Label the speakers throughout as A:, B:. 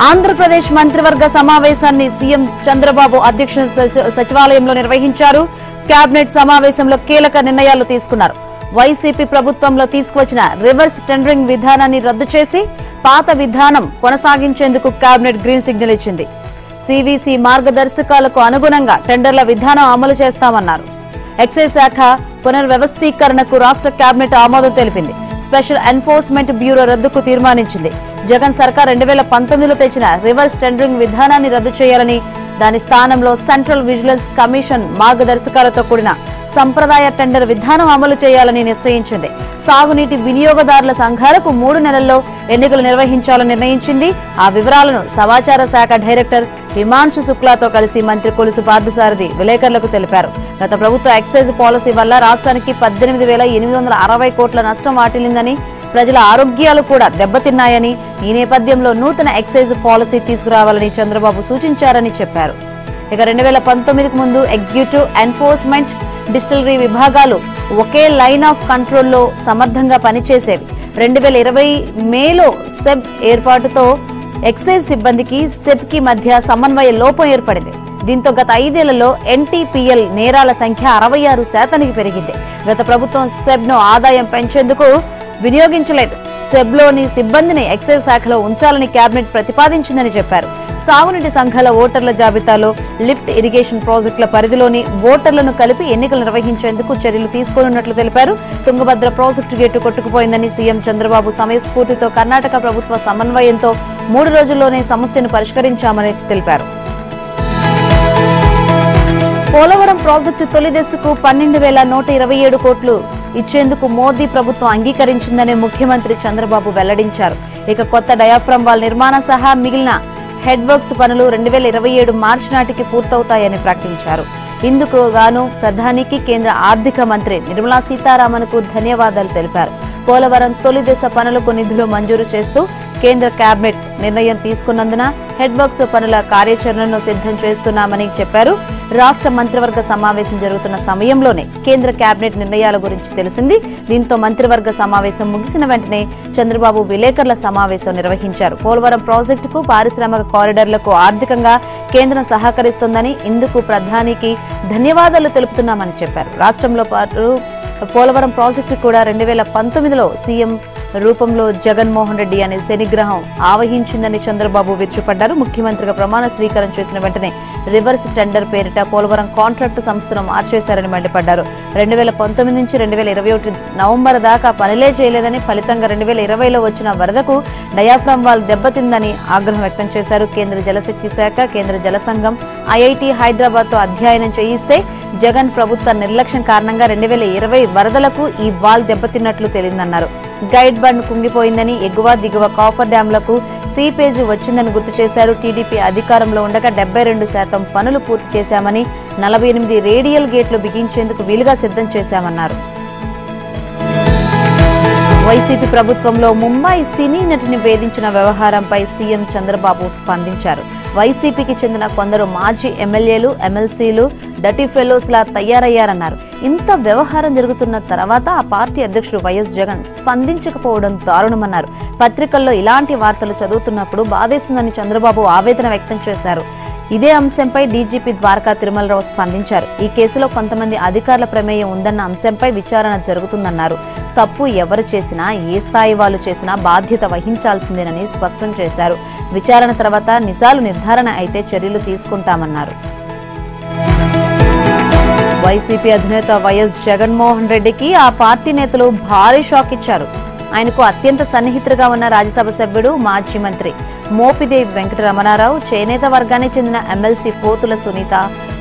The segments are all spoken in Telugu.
A: ఆంధ్రప్రదేశ్ మంత్రివర్గ సమావేశాన్ని సీఎం చంద్రబాబు అధ్యక్షతన సచివాలయంలో నిర్వహించారు. కేబినెట్ సమావేశంలో కీలక నిర్ణయాలు తీసుకున్నారు. వైసీపీ ప్రభుత్వంలో తీసుకువచ్చిన రివర్స్ టెండరింగ్ విధానాన్ని రద్దు చేసి పాత విధానం కొనసాగించేందుకు కేబినెట్ గ్రీన్ సిగ్నల్ ఇచ్చింది. సివిసి మార్గదర్శకాలకు అనుగుణంగా టెండర్ల విధానం అమలు చేస్తామన్నారు. ఎక్సైజ్ శాఖ పునర్వ్యవస్థీకరణకు రాష్ట్ర కేబినెట్ ఆమోదం తెలిపింది. స్పెషల్ ఎన్ఫోర్స్మెంట్ బ్యూరో రద్దుకు తీర్మానించింది. జగన్ సర్కార్ 2019లో తెచ్చిన రివర్స్ టెండరింగ్ విధానాన్ని రద్దు చేయాలని, దాని స్థానంలో సెంట్రల్ విజిలెన్స్ కమిషన్ మార్గదర్శకాలతో కూడిన సంప్రదాయ టెండర్ విధానం అమలు చేయాలని నిశ్చయించింది. సాగునీటి వినియోగదారుల సంఘాలకు 3 నెలల్లో ఎన్నికలు నిర్వహించాలని నిర్ణయించింది. ఆ వివరాలను సమాచార శాఖ డైరెక్టర్ హిమాంశు శుక్లాతో కలిసి మంత్రి కొలుసు పార్థసారథి విలేకరులకు తెలిపారు. గత ప్రభుత్వ ఎక్సైజ్ పాలసీ వల్ల రాష్ట్రానికి 18,860 కోట్ల నష్టం వాటిల్లిందని, ప్రజల ఆరోగ్యాలు కూడా దెబ్బతిన్నాయని, ఈ నేపథ్యంలో నూతన ఎక్సైజ్ పాలసీ తీసుకురావాలని చంద్రబాబు సూచించారని చెప్పారు. ఇక 2019కు ముందు ఎగ్జిక్యూటివ్, ఎన్ఫోర్స్మెంట్, డిస్టిలరీ విభాగాలు ఒకే లైన్ ఆఫ్ కంట్రోల్లో సమర్థంగా పనిచేసేవి. 2020 మేలో సెబ్ ఏర్పాటుతో ఎక్సైజ్ సిబ్బందికి సెబ్కి మధ్య సమన్వయ లోపం ఏర్పడింది. దీంతో గత 5 ఏళ్లలో ఎన్టీపీఎల్ నేరాల సంఖ్య 66% పెరిగింది. గత ప్రభుత్వం సెబ్ను ఆదాయం పెంచేందుకు వినియోగించలేదు. సెబ్లోని సిబ్బందిని ఎక్సైజ్ శాఖలో ఉంచాలని కేబినెట్ ప్రతిపాదించిందని చెప్పారు. సాగునీటి సంఘాల ఓటర్ల జాబితాలో లిఫ్ట్ ఇరిగేషన్ ప్రాజెక్టుల పరిధిలోని ఓటర్లను కలిపి ఎన్నికలు నిర్వహించేందుకు చర్యలు తీసుకోనున్నట్లు తెలిపారు. తుంగభద్ర ప్రాజెక్టు గేటు కొట్టుకుపోయిందని సీఎం చంద్రబాబు సమయస్ఫూర్తితో కర్ణాటక ప్రభుత్వ సమన్వయంతో 3 రోజుల్లోనే సమస్యను పరిష్కరించామని తెలిపారు. పోలవరం ప్రాజెక్టు తొలి దశకు 12,127 కోట్లు ఇచ్చేందుకు మోదీ ప్రభుత్వం అంగీకరించిందని ముఖ్యమంత్రి చంద్రబాబు వెల్లడించారు. ఇక కొత్త డయాఫ్రమ్ వాల్ నిర్మాణం సహా మిగిలిన హెడ్ వర్క్స్ పనులు 2027 మార్చి నాటికి పూర్తవుతాయని ప్రకటించారు. ఇందుకు గాను ప్రధానికి కేంద్ర ఆర్థిక మంత్రి నిర్మలా సీతారామన్కు ధన్యవాదాలు తెలిపారు. పోలవరం తొలి దశ పనులకు నిధులు మంజూరు చేస్తూ కేంద్ర కేబినెట్ నిర్ణయం తీసుకున్నందున హెడ్ వర్క్స్ పనుల కార్యాచరణను సిద్ధం చేస్తున్నామని చెప్పారు. రాష్ట్ర మంత్రివర్గ సమావేశం జరుగుతున్న సమయంలోనే కేంద్ర కేబినెట్ నిర్ణయాల గురించి తెలిసింది. దీంతో మంత్రివర్గ సమావేశం ముగిసిన వెంటనే చంద్రబాబు విలేకరుల సమావేశం నిర్వహించారు. పోలవరం ప్రాజెక్టుకు, పారిశ్రామిక కారిడార్లకు ఆర్థికంగా కేంద్రం సహకరిస్తుందని, ఇందుకు ప్రధానికి ధన్యవాదాలు తెలుపుతున్నామని చెప్పారు. రాష్ట్రంలో పాటు పోలవరం ప్రాజెక్టు కూడా 2019లో సీఎం రూపంలో జగన్మోహన్ రెడ్డి అనే శనిగ్రహం ఆవహించిందని చంద్రబాబు విరుచుపడ్డారు. ముఖ్యమంత్రిగా ప్రమాణ స్వీకారం చేసిన వెంటనే రివర్స్ టెండర్ పేరిట పోలవరం కాంట్రాక్టు సంస్థను మార్చేశారని మండిపడ్డారు. 2019 నుంచి 2021 నవంబర్ దాకా పనులే చేయలేదని, ఫలితంగా 2020లో వచ్చిన వరదకు డయాఫ్రమ్ వాల్ దెబ్బతిందని ఆగ్రహం వ్యక్తం చేశారు. కేంద్ర జలశక్తి శాఖ, కేంద్ర జల సంఘం, ఐఐటి హైదరాబాద్ తో అధ్యయనం చేయిస్తే జగన్ ప్రభుత్వ నిర్లక్ష్యం కారణంగా 2020 వరదలకు ఈ వాల్ దెబ్బతిన్నట్లు తేలిందన్నారు. గైడ్ బండ్ కుంగిపోయిందని, ఎగువ దిగువ కాఫర్ డ్యాంలకు సీపేజ్ వచ్చిందని గుర్తు చేశారు. టీడీపీ అధికారంలో ఉండగా 72% పనులు పూర్తి చేశామని, 48 రేడియల్ గేట్లు బిగించేందుకు వీలుగా సిద్ధం చేశామన్నారు. వైసీపీ ప్రభుత్వంలో ముంబై సినీ నటిని వేధించిన వ్యవహారంపై సీఎం చంద్రబాబు స్పందించారు. వైసీపీకి చెందిన కొందరు మాజీ ఎమ్మెల్యేలు, ఎమ్మెల్సీలు డర్టీ ఫెలోస్ లా తయారయ్యారన్నారు. ఇంత వ్యవహారం జరుగుతున్న తర్వాత ఆ పార్టీ అధ్యక్షుడు వైఎస్ జగన్ స్పందించకపోవడం దారుణమన్నారు. పత్రికల్లో ఇలాంటి వార్తలు చదువుతున్నప్పుడు బాధేస్తుందని చంద్రబాబు ఆవేదన వ్యక్తం చేశారు. ఇదే అంశంపై డీజీపీ ద్వారకా తిరుమలరావు స్పందించారు. ఈ కేసులో కొంతమంది అధికారుల ప్రమేయం ఉందన్న అంశంపై విచారణ జరుగుతుందన్నారు. తప్పు ఎవరు చేసినా, ఏ స్థాయి వాళ్ళు చేసినా బాధ్యత వహించాల్సిందేనని స్పష్టం చేశారు. విచారణ తర్వాత నిజాలు నిర్ధారణ అయితే చర్యలు తీసుకుంటామన్నారు. వైసీపీ అధినేత వైఎస్ జగన్మోహన్ రెడ్డికి ఆ పార్టీ నేతలు భారీ షాక్ ఇచ్చారు. ఆయనకు అత్యంత సన్నిహితులుగా ఉన్న రాజ్యసభ సభ్యుడు, మాజీ మంత్రి మోపిదేవి వెంకటరమణారావు, చేనేత వర్గానికి చెందిన ఎమ్మెల్సీ పోతుల సునీత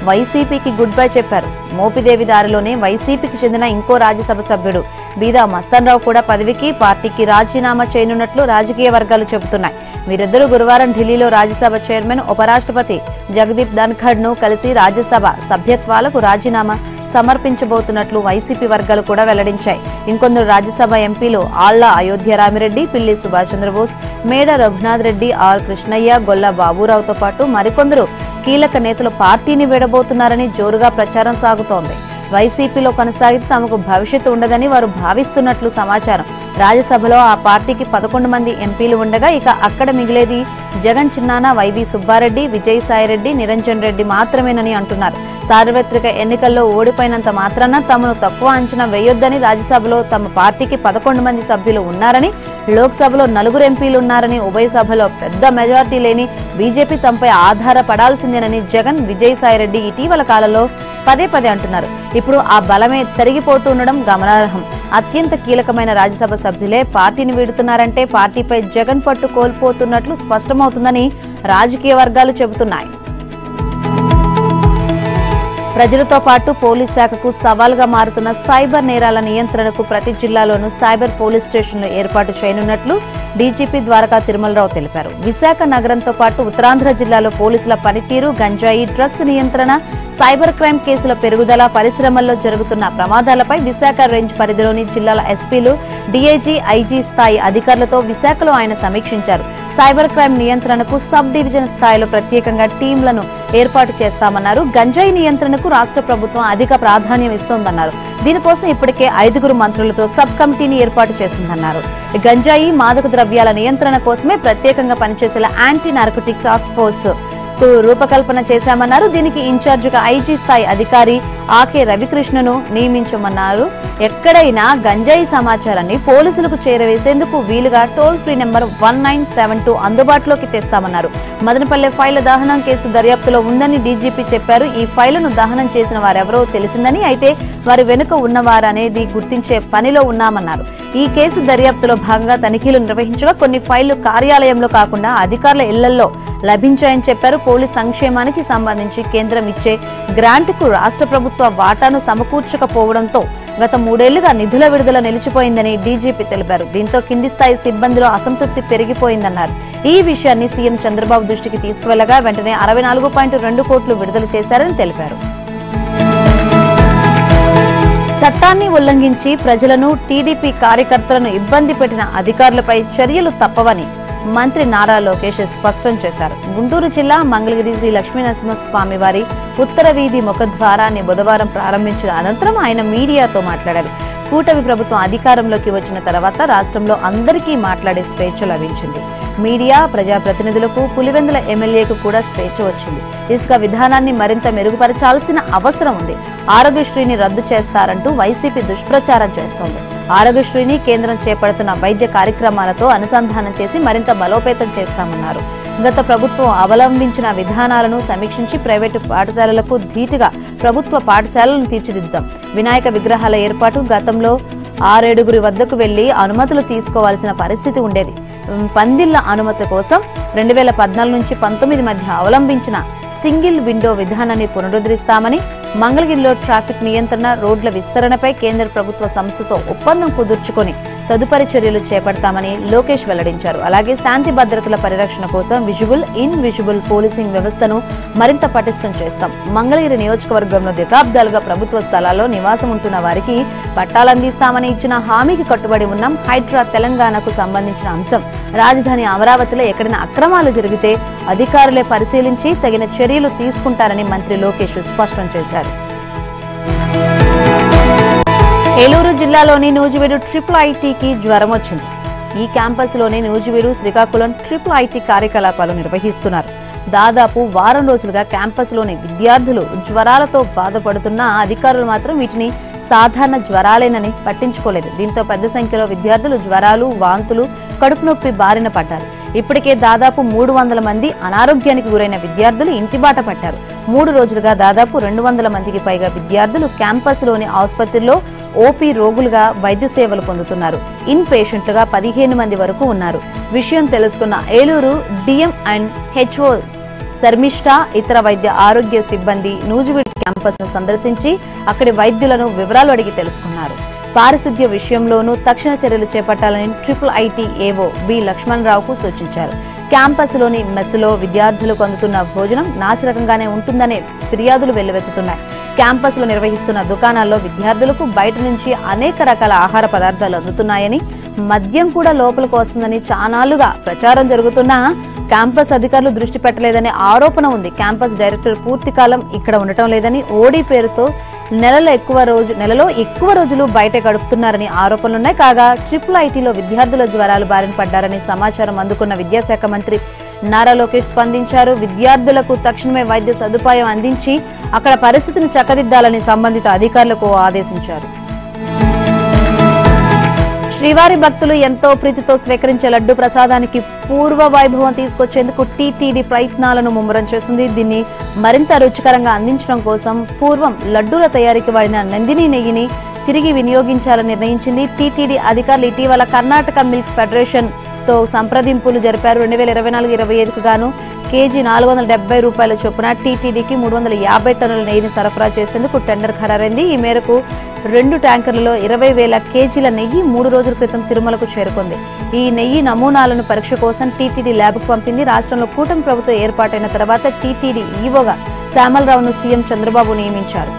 A: వైసీపీకి గుడ్ బై చెప్పారు. మోపిదేవి దారిలోనే వైసీపీకి చెందిన ఇంకో రాజ్యసభ సభ్యుడు బీదా మస్తాన్రావు కూడా పదవికి, పార్టీకి రాజీనామా చేయనున్నట్లు రాజకీయ వర్గాలు చెబుతున్నాయి. వీరిద్దరూ గురువారం ఢిల్లీలో రాజ్యసభ చైర్మన్, ఉపరాష్ట్రపతి జగదీప్ ధన్ఖడ్ ను కలిసి రాజ్యసభ సభ్యత్వాలకు రాజీనామా సమర్పించబోతున్నట్లు వైసీపీ వర్గాలు కూడా వెల్లడించాయి. ఇంకొందరు రాజ్యసభ ఎంపీలు ఆళ్ల అయోధ్య రామిరెడ్డి, పిల్లి సుభాష్ చంద్రబోస్, మేడ రఘునాథ్ రెడ్డి, ఆర్ కృష్ణయ్య, గొల్ల బాబురావుతో పాటు మరికొందరు కీలక నేతలు పార్టీని వీడబోతున్నారని జోరుగా ప్రచారం సాగుతోంది. వైసీపీలో కొనసాగితే తమకు భవిష్యత్తు ఉండదని వారు భావిస్తున్నట్లు సమాచారం. రాజ్యసభలో ఆ పార్టీకి 11 మంది ఎంపీలు ఉండగా ఇక అక్కడ మిగిలేది జగన్ చిన్నాన, వైవి సుబ్బారెడ్డి, విజయసాయిరెడ్డి, నిరంజన్ రెడ్డి మాత్రమేనని అంటున్నారు. సార్వత్రిక ఎన్నికల్లో ఓడిపోయినంత మాత్రాన తమను తక్కువ అంచనా వేయొద్దని, రాజ్యసభలో తమ పార్టీకి 11 మంది సభ్యులు ఉన్నారని, లోక్సభలో 4 ఎంపీలు ఉన్నారని, ఉభయ సభలో పెద్ద మెజార్టీ లేని బీజేపీ తమపై ఆధారపడాల్సిందేనని జగన్, విజయసాయిరెడ్డి ఇటీవల కాలంలో పదే పదే అంటున్నారు. ఇప్పుడు ఆ బలమే తరిగిపోతుండడం గమనార్హం. అత్యంత కీలకమైన రాజ్యసభ సభ్యులే పార్టీని వీడుతున్నారంటే పార్టీపై జగన్ పట్టు కోల్పోతున్నట్లు స్పష్టమవుతుందని రాజకీయ వర్గాలు చెబుతున్నాయి. ప్రజలతో పాటు పోలీస్ శాఖకు సవాల్గా మారుతున్న సైబర్ నేరాల నియంత్రణకు ప్రతి జిల్లాలోనూ సైబర్ పోలీస్ స్టేషన్లు ఏర్పాటు చేయనున్నట్లు డీజీపీ ద్వారకా తిరుమలరావు తెలిపారు. విశాఖ నగరంతో పాటు ఉత్తరాంధ్ర జిల్లాలో పోలీసుల పనితీరు, గంజాయి, డ్రగ్స్ నియంత్రణ, సైబర్ క్రైమ్ కేసుల పెరుగుదల, పరిశ్రమల్లో జరుగుతున్న ప్రమాదాలపై విశాఖ రేంజ్ పరిధిలోని జిల్లాల ఎస్పీలు, డీఐజీ, ఐజీ స్థాయి అధికారులతో విశాఖలో ఆయన సమీక్షించారు. సైబర్ క్రైమ్ నియంత్రణకు సబ్ డివిజన్ స్థాయిలో ప్రత్యేకంగా టీంలను ఏర్పాటు చేస్తామన్నారు. గంజాయి నియంత్రణకు రాష్ట్ర ప్రభుత్వం అధిక ప్రాధాన్యం ఇస్తోందన్నారు. దీనికోసం ఇప్పటికే 5 మంత్రులతో సబ్ కమిటీని ఏర్పాటు చేసిందన్నారు. గంజాయి, మాదక ద్రవ్యాల నియంత్రణ కోసమే ప్రత్యేకంగా పనిచేసేలా యాంటీ నార్కోటిక్ టాస్క్ ఫోర్స్ రూపకల్పన చేశామన్నారు. దీనికి ఇన్ఛార్జిగా ఐజీ స్థాయి అధికారి ఆకే రవికృష్ణను నియమించమన్నారు. ఎక్కడైనా గంజాయి సమాచారాన్ని పోలీసులకు చేరవేసేందుకు వీలుగా టోల్ ఫ్రీ నెంబర్ 1972 అందుబాటులోకి తెస్తామన్నారు. మదనపల్లె ఫైళ్ల దహనం కేసు దర్యాప్తులో ఉందని డీజీపీ చెప్పారు. ఈ ఫైళ్లను దహనం చేసిన వారెవరో తెలిసిందని, అయితే వారి వెనుక ఉన్నవారనేది గుర్తించే పనిలో ఉన్నామన్నారు. ఈ కేసు దర్యాప్తులో భాగంగా తనిఖీలు నిర్వహించగా కొన్ని ఫైళ్లు కార్యాలయంలో కాకుండా అధికారుల ఇళ్లలో లభించాయని చెప్పారు. పోలీస్ సంక్షేమానికి సంబంధించి కేంద్రం ఇచ్చే గ్రాంట్కు రాష్ట్ర ప్రభుత్వ వాటాను సమకూర్చకపోవడంతో గత 3 ఏళ్లుగా నిధుల విడుదల నిలిచిపోయిందని డీజీపీ తెలిపారు. దీంతో కింది స్థాయి సిబ్బందిలో అసంతృప్తి పెరిగిపోయిందన్నారు. ఈ విషయాన్ని సీఎం చంద్రబాబు దృష్టికి తీసుకువెళ్లగా వెంటనే 64.2 కోట్లు విడుదల చేశారని తెలిపారు. చట్టాన్ని ఉల్లంఘించి ప్రజలను, టీడీపీ కార్యకర్తలను ఇబ్బంది పెట్టిన అధికారులపై చర్యలు తప్పవని మంత్రి నారా లోకేష్ స్పష్టం చేశారు. గుంటూరు జిల్లా మంగళగిరి శ్రీ లక్ష్మీనరసింహస్వామి వారి ఉత్తర వీధి ముఖద్వారాన్ని బుధవారం ప్రారంభించిన అనంతరం ఆయన మీడియాతో మాట్లాడారు. కూటమి ప్రభుత్వం అధికారంలోకి వచ్చిన తర్వాత రాష్ట్రంలో అందరికీ మాట్లాడే స్వేచ్ఛ లభించింది. మీడియా, ప్రజాప్రతినిధులకు, పులివెందుల ఎమ్మెల్యేకు కూడా స్వేచ్ఛ వచ్చింది. ఇసుక విధానాన్ని మరింత మెరుగుపరచాల్సిన అవసరం ఉంది. ఆరోగ్యశ్రీని రద్దు చేస్తారంటూ వైసీపీ దుష్ప్రచారం చేస్తోంది. ఆరోగ్యశ్రీని కేంద్రం చేపడుతున్న వైద్య కార్యక్రమాలతో అనుసంధానం చేసి మరింత బలోపేతం చేస్తామన్నారు. గత ప్రభుత్వం అవలంబించిన విధానాలను సమీక్షించి ప్రైవేటు పాఠశాలలకు ధీటుగా ప్రభుత్వ పాఠశాలలను తీర్చిదిద్దాం. వినాయక విగ్రహాల ఏర్పాటు గతంలో 6-7 వద్దకు వెళ్లి అనుమతులు తీసుకోవాల్సిన పరిస్థితి ఉండేది. పందిళ్ల అనుమతి కోసం 2014 నుంచి 19 మధ్య అవలంబించిన సింగిల్ విండో విధానాన్ని పునరుద్ధరిస్తామని, మంగళగిరిలో ట్రాఫిక్ నియంత్రణ, రోడ్ల విస్తరణపై కేంద్ర ప్రభుత్వ సంస్థతో ఒప్పందం కుదుర్చుకొని తదుపరి చర్యలు చేపడతామని లోకేష్ వెల్లడించారు. అలాగే శాంతి భద్రతల పరిరక్షణ కోసం విజువల్, ఇన్విజిబుల్ పోలీసింగ్ వ్యవస్థను మరింత పటిష్టం చేస్తాం. మంగళగిరి నియోజకవర్గంలో దశాబ్దాలుగా ప్రభుత్వ స్థలాల్లో నివాసం ఉంటున్న వారికి పట్టాలందిస్తామని ఇచ్చిన హామీకి కట్టుబడి ఉన్నాం. హైడ్రా తెలంగాణకు సంబంధించిన అంశం. రాజధాని అమరావతిలో ఎక్కడైనా అక్రమాలు జరిగితే అధికారులే పరిశీలించి తగిన చర్యలు తీసుకుంటారని మంత్రి లోకేష్ స్పష్టం చేశారు. ఏలూరు జిల్లాలోని నూజివీడు ట్రిపుల్ ఐటీకి జ్వరం వచ్చింది. ఈ క్యాంపస్లోని నూజివీడు, శ్రీకాకుళం ట్రిపుల్ ఐటీ కార్యకలాపాలు నిర్వహిస్తున్నారు. దాదాపు వారం రోజులుగా క్యాంపస్లోని విద్యార్థులు జ్వరాలతో బాధపడుతున్న అధికారులు మాత్రం వీటిని సాధారణ జ్వరాలేనని పట్టించుకోలేదు. దీంతో పెద్ద సంఖ్యలో విద్యార్థులు జ్వరాలు, వాంతులు, కడుపు నొప్పి బారిన పడ్డారు. ఇప్పటికే దాదాపు 300 మంది అనారోగ్యానికి గురైన విద్యార్థులు ఇంటిబాట పట్టారు. 3 రోజులుగా దాదాపు 200 మందికి పైగా విద్యార్థులు క్యాంపస్లోని ఆసుపత్రిలో ఓపీ రోగులుగా వైద్య సేవలు పొందుతున్నారు. ఇన్ పేషెంట్లుగా 15 మంది వరకు ఉన్నారు. విషయం తెలుసుకున్న Eluru DM and HO Sharmishtha, ఇతర వైద్య ఆరోగ్య సిబ్బంది నూజివీడు క్యాంపస్ ను సందర్శించి అక్కడి వైద్యులను వివరాలు అడిగి తెలుసుకున్నారు. పారిశుద్ధ్య విషయంలోనూ తక్షణ చర్యలు చేపట్టాలని ట్రిపుల్ ఐటీ ఏవో బి లక్ష్మణరావుకు సూచించారు. క్యాంపస్లోని మెస్లో విద్యార్థులకు అందుతున్న భోజనం నాసిరకంగానే ఉంటుందనే ఫిర్యాదులు వెల్లువెత్తుతున్నాయి. క్యాంపస్లో నిర్వహిస్తున్న దుకాణాల్లో విద్యార్థులకు బయట నుంచి అనేక రకాల ఆహార పదార్థాలు అందుతున్నాయని, మద్యం కూడా లోపలికి వస్తుందని చానాళ్లుగా ప్రచారం జరుగుతున్నా క్యాంపస్ అధికారులు దృష్టి పెట్టలేదనే ఆరోపణ ఉంది. క్యాంపస్ డైరెక్టర్ పూర్తి కాలం ఇక్కడ ఉండటం లేదని, ఓడి పేరుతో నెలలో ఎక్కువ రోజులు బయట గడుపుతున్నారని ఆరోపణలున్నాయి. కాగా IIITలో విద్యార్థుల జ్వరాలు బారిన పడ్డారని సమాచారం అందుకున్న విద్యాశాఖ మంత్రి నారా లోకేష్ స్పందించారు. విద్యార్థులకు తక్షణమే వైద్య సదుపాయం అందించి అక్కడ పరిస్థితిని చక్కదిద్దాలని సంబంధిత అధికారులకు ఆదేశించారు. శ్రీవారి భక్తులు ఎంతో ప్రీతితో స్వీకరించే లడ్డు ప్రసాదానికి పూర్వ వైభవం తీసుకొచ్చేందుకు టీటీడీ ప్రయత్నాలను ముమ్మరం చేస్తుంది. దీన్ని మరింత రుచికరంగా అందించడం కోసం పూర్వం లడ్డూల తయారీకి వాడిన నందిని నెయ్యిని తిరిగి వినియోగించాలని నిర్ణయించింది. టీటీడీ అధికారులు ఇటీవల కర్ణాటక మిల్క్ ఫెడరేషన్ తో సంప్రదింపులు జరిపారు. 2024-25కు గాను కేజీ ₹470 చొప్పున టీటీడీకి 350 టన్నుల నెయ్యిని సరఫరా చేసేందుకు టెండర్ ఖరారైంది. ఈ మేరకు 2 ట్యాంకర్లలో 20,000 కేజీల నెయ్యి 3 రోజుల క్రితం తిరుమలకు చేరుకుంది. ఈ నెయ్యి నమూనాలను పరీక్ష కోసం టీటీడీ ల్యాబ్కు పంపింది. రాష్ట్రంలో కూటమి ప్రభుత్వం ఏర్పాటైన తర్వాత టీటీడీ ఈవోగా శ్యామలరావును సీఎం చంద్రబాబు నియమించారు.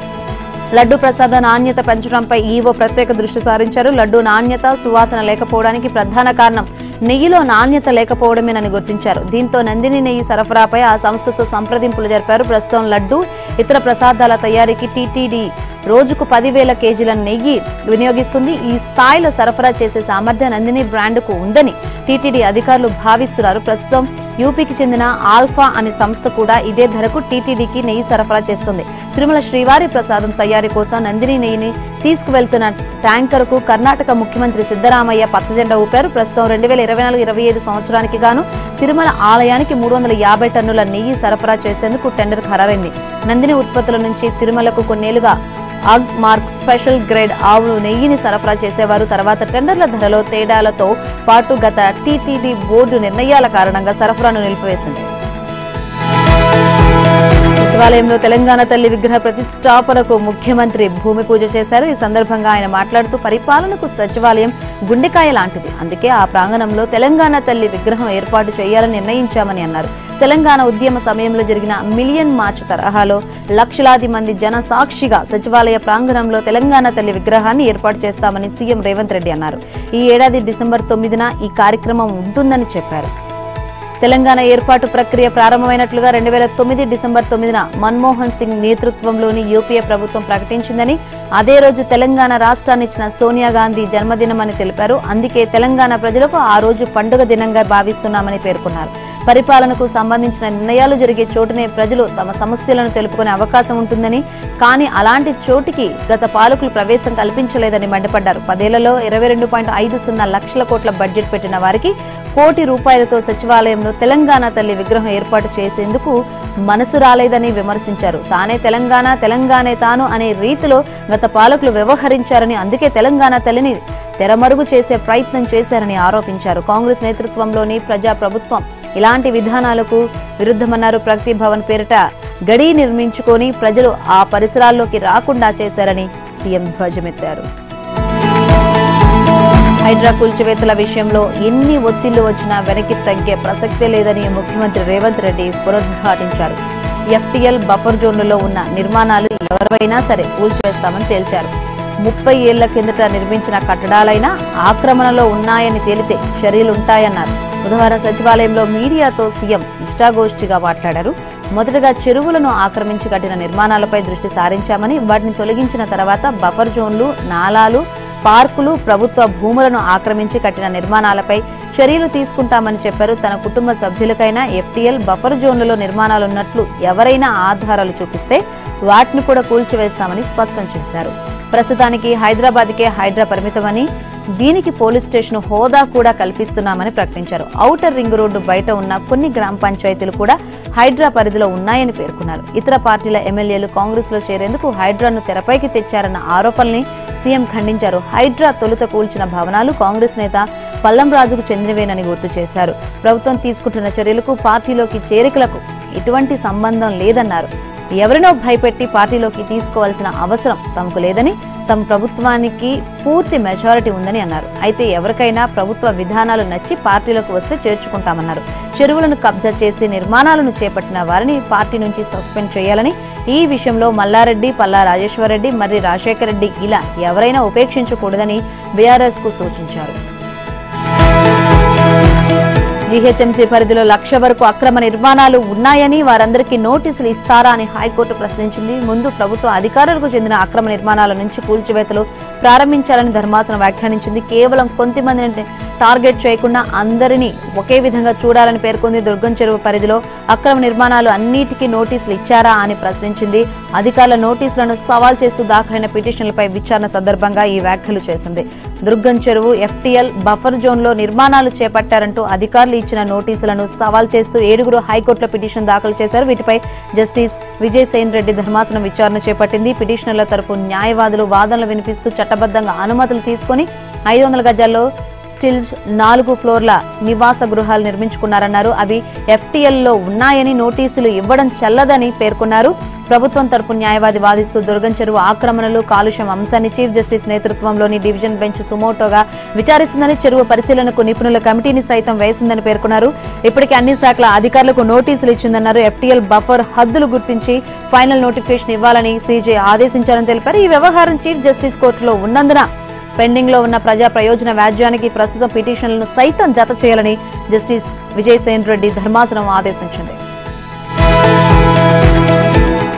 A: లడ్డు ప్రసాద నాణ్యత పెంచడంపై ఈవో ప్రత్యేక దృష్టి సారించారు. లడ్డు నాణ్యత, సువాసన లేకపోవడానికి ప్రధాన కారణం నెయ్యిలో నాణ్యత లేకపోవడమేనని గుర్తించారు. దీంతో నందిని నెయ్యి సరఫరాపై ఆ సంస్థతో సంప్రదింపులు జరిపారు. ప్రస్తుతం లడ్డు, ఇతర ప్రసాదాల తయారీకి టీటీడీ రోజుకు 10,000 కేజీల నెయ్యి వినియోగిస్తుంది. ఈ స్థాయిలో సరఫరా చేసే సామర్థ్యం నందిని బ్రాండ్కు ఉందని టీటీడీ అధికారులు భావిస్తున్నారు. ప్రస్తుతం యూపీకి చెందిన ఆల్ఫా అనే సంస్థ కూడా ఇదే ధరకు టీటీడీకి నెయ్యి సరఫరా చేస్తుంది. తిరుమల శ్రీవారి ప్రసాదం తయారీ కోసం నందిని నెయ్యిని తీసుకువెళ్తున్న ట్యాంకర్కు కర్ణాటక ముఖ్యమంత్రి సిద్ధరామయ్య పచ్చజెండా ఊపారు. ప్రస్తుతం 2024-25 సంవత్సరానికి గాను తిరుమల ఆలయానికి 350 టన్నుల నెయ్యి సరఫరా చేసేందుకు టెండర్ ఖరారైంది. నందిని ఉత్పత్తుల నుంచి తిరుమలకు కొన్నేళ్లుగా అగ్ మార్క్ స్పెషల్ గ్రేడ్ ఆవు నెయ్యిని సరఫరా చేసేవారు. తర్వాత టెండర్ల ధరలో తేడాలతో పాటు గత టీటీడీ బోర్డు నిర్ణయాల కారణంగా సరఫరాను నిలిపివేసింది. సచివాలయంలో తెలంగాణ తల్లి విగ్రహ ప్రతిష్టాపనకు ముఖ్యమంత్రి భూమి పూజ చేశారు. ఈ సందర్భంగా ఆయన మాట్లాడుతూ పరిపాలనకు సచివాలయం గుండెకాయ లాంటిది, అందుకే ఆ ప్రాంగణంలో తెలంగాణ తల్లి విగ్రహం ఏర్పాటు చేయాలని నిర్ణయించామని అన్నారు. తెలంగాణ ఉద్యమ సమయంలో జరిగిన మిలియన్ మార్చ్ తరహాలో లక్షలాది మంది జన సాక్షిగా సచివాలయ ప్రాంగణంలో తెలంగాణ తల్లి విగ్రహాన్ని ఏర్పాటు చేస్తామని సీఎం రేవంత్ రెడ్డి అన్నారు. ఈ ఏడాది డిసెంబర్ 9న ఈ కార్యక్రమం ఉంటుందని చెప్పారు. తెలంగాణ ఏర్పాటు ప్రక్రియ ప్రారంభమైనట్లుగా 2009 డిసెంబర్ 9న మన్మోహన్ సింగ్ నేతృత్వంలోని యూపీఏ ప్రభుత్వం ప్రకటించిందని, అదే రోజు తెలంగాణ రాష్ట్రాన్ని ఇచ్చిన సోనియా గాంధీ జన్మదినమని తెలిపారు. అందుకే తెలంగాణ ప్రజలకు ఆ రోజు పండుగ దినంగా భావిస్తున్నామని పేర్కొన్నారు. పరిపాలనకు సంబంధించిన నిర్ణయాలు జరిగే చోటునే ప్రజలు తమ సమస్యలను తెలుపుకునే అవకాశం ఉంటుందని, కానీ అలాంటి చోటికి గత పాలకులు ప్రవేశం కల్పించలేదని మండిపడ్డారు. 10 ఏళ్లలో 22.50 లక్షల కోట్ల బడ్జెట్ పెట్టిన వారికి ₹1 కోటితో సచివాలయంలో తెలంగాణ తల్లి విగ్రహం ఏర్పాటు చేసేందుకు మనసు రాలేదని విమర్శించారు. తానే తెలంగాణ, తెలంగాణే తాను అనే రీతిలో గత పాలకులు వ్యవహరించారని, అందుకే తెలంగాణ తల్లిని తెరమరుగు చేసే ప్రయత్నం చేశారని ఆరోపించారు. కాంగ్రెస్ నేతృత్వంలోని ప్రజా ప్రభుత్వం ఇలాంటి విధానాలకు విరుద్ధమన్నారు. ప్రగతి భవన్ పేరిట గడి నిర్మించుకొని ప్రజలు ఆ పరిసరాల్లోకి రాకుండా చేశారని సీఎం ధ్వజమెత్తారు. హైడ్రా కూల్చివేతల విషయంలో ఎన్ని ఒత్తిళ్లు వచ్చినా వెనక్కి తగ్గే ప్రసక్తే లేదని ముఖ్యమంత్రి రేవంత్ రెడ్డి పునరుద్ఘాటించారు. FTL బఫర్ జోన్లలో ఉన్న నిర్మాణాలు ఎవరైనా సరే కూల్చివేస్తామని తేల్చారు. 30 ఏళ్ల కిందట నిర్మించిన కట్టడాలైనా ఆక్రమణలో ఉన్నాయని తేలితే చర్యలుంటాయన్నారు. బుధవారం సచివాలయంలో మీడియాతో సీఎం ఇష్టాగోష్ఠిగా మాట్లాడారు. మొదటగా చెరువులను ఆక్రమించి కట్టిన నిర్మాణాలపై దృష్టి సారించామని, వాటిని తొలగించిన తర్వాత బఫర్ జోన్లు, నాలాలు, పార్కులు, ప్రభుత్వ భూములను ఆక్రమించి కట్టిన నిర్మాణాలపై చర్యలు తీసుకుంటామని చెప్పారు. తన కుటుంబ సభ్యులకైనా FTL బఫర్ జోన్లలో నిర్మాణాలున్నట్లు ఎవరైనా ఆధారాలు చూపిస్తే వాటిని కూడా కూల్చివేస్తామని స్పష్టం చేశారు. ప్రస్తుతానికి హైదరాబాద్కే హైడ్రా పరిమితమని, దీనికి పోలీస్ స్టేషన్ హోదా కూడా కల్పిస్తున్నామని ప్రకటించారు. ఔటర్ రింగ్ రోడ్డు బయట ఉన్న కొన్ని గ్రామ పంచాయతీలు కూడా హైడ్రా పరిధిలో ఉన్నాయని పేర్కొన్నారు. ఇతర పార్టీల ఎమ్మెల్యేలు కాంగ్రెస్ లో చేరేందుకు హైడ్రాను తెరపైకి తెచ్చారన్న ఆరోపణల్ని సీఎం ఖండించారు. హైడ్రా తొలుత కూల్చిన భవనాలు కాంగ్రెస్ నేత పల్లం రాజుకు చెందినవేనని గుర్తు చేశారు. ప్రభుత్వం తీసుకుంటున్న చర్యలకు పార్టీలోకి చేరికలకు ఎటువంటి సంబంధం లేదన్నారు. ఎవరినో భయపెట్టి పార్టీలోకి తీసుకోవాల్సిన అవసరం తమకు లేదని, తమ ప్రభుత్వానికి పూర్తి మెజారిటీ ఉందని అన్నారు. అయితే ఎవరికైనా ప్రభుత్వ విధానాలు నచ్చి పార్టీలోకి వస్తే చేర్చుకుంటామన్నారు. చెరువులను కబ్జా చేసి నిర్మాణాలను చేపట్టిన వారిని పార్టీ నుంచి సస్పెండ్ చేయాలని, ఈ విషయంలో మల్లారెడ్డి, పల్లా రాజేశ్వరరెడ్డి, మర్రి రాజశేఖర రెడ్డి ఇలా ఎవరైనా ఉపేక్షించకూడదని బీఆర్ఎస్ కు సూచించారు. జీహెచ్ఎంసీ పరిధిలో 1,00,000 వరకు అక్రమ నిర్మాణాలు ఉన్నాయని వారందరికీ నోటీసులు ఇస్తారా అని హైకోర్టు ప్రశ్నించింది. ముందు ప్రభుత్వ అధికారులకు చెందిన అక్రమ నిర్మాణాల నుంచి కూల్చివేతలు ప్రారంభించాలని ధర్మాసనం వ్యాఖ్యానించింది. కేవలం కొంతమందిని టార్గెట్ చేయకుండా అందరినీ ఒకే విధంగా చూడాలని పేర్కొంది. దుర్గం చెరువు పరిధిలో అక్రమ నిర్మాణాలు అన్నిటికీ నోటీసులు ఇచ్చారా అని ప్రశ్నించింది. అధికారుల నోటీసులను సవాల్ చేస్తూ దాఖలైన పిటిషన్లపై విచారణ సందర్భంగా ఈ వ్యాఖ్యలు చేసింది. దుర్గం చెరువు FTL బఫర్ జోన్లో నిర్మాణాలు చేపట్టారంటూ అధికారులు ఇచ్చిన నోటీసులను సవాల్ చేస్తూ 7 హైకోర్టులో పిటిషన్ దాఖలు చేశారు. వీటిపై జస్టిస్ విజయ్ సేన్ రెడ్డి ధర్మాసనం విచారణ చేపట్టింది. పిటిషనర్ల తరపు న్యాయవాదులు వాదనలు వినిపిస్తూ చట్టబద్ధంగా అనుమతులు తీసుకుని 500 గజాల్లో స్టిల్స్ 4 ఫ్లోర్ల నివాస గృహాలు నిర్మించుకున్నారన్నారు. అవి FTLలో ఉన్నాయని నోటీసులు ఇవ్వడం చెల్లదని పేర్కొన్నారు. ప్రభుత్వం తరపు న్యాయవాది వాదిస్తూ దుర్గం చెరువు ఆక్రమణలు కాలుష్యం అంశాన్ని చీఫ్ జస్టిస్ నేతృత్వంలోని డివిజన్ బెంచ్ సుమోటోగా విచారిస్తుందని, చెరువు పరిశీలనకు నిపుణుల కమిటీని సైతం వేసిందని పేర్కొన్నారు. ఇప్పటికే అన్ని శాఖల అధికారులకు నోటీసులు ఇచ్చిందన్నారు. FTL బఫర్ హద్దులు గుర్తించి ఫైనల్ నోటిఫికేషన్ ఇవ్వాలని CJ ఆదేశించారని తెలిపారు. ఈ వ్యవహారం చీఫ్ జస్టిస్ కోర్టులో ఉన్నందున పెండింగ్ లో ఉన్న ప్రజా ప్రయోజన వ్యాజ్యానికి ప్రస్తుతం పిటిషన్లను సైతం జత చేయాలని జస్టిస్ విజయ్ సేన్ రెడ్డి ధర్మాసనం ఆదేశించింది.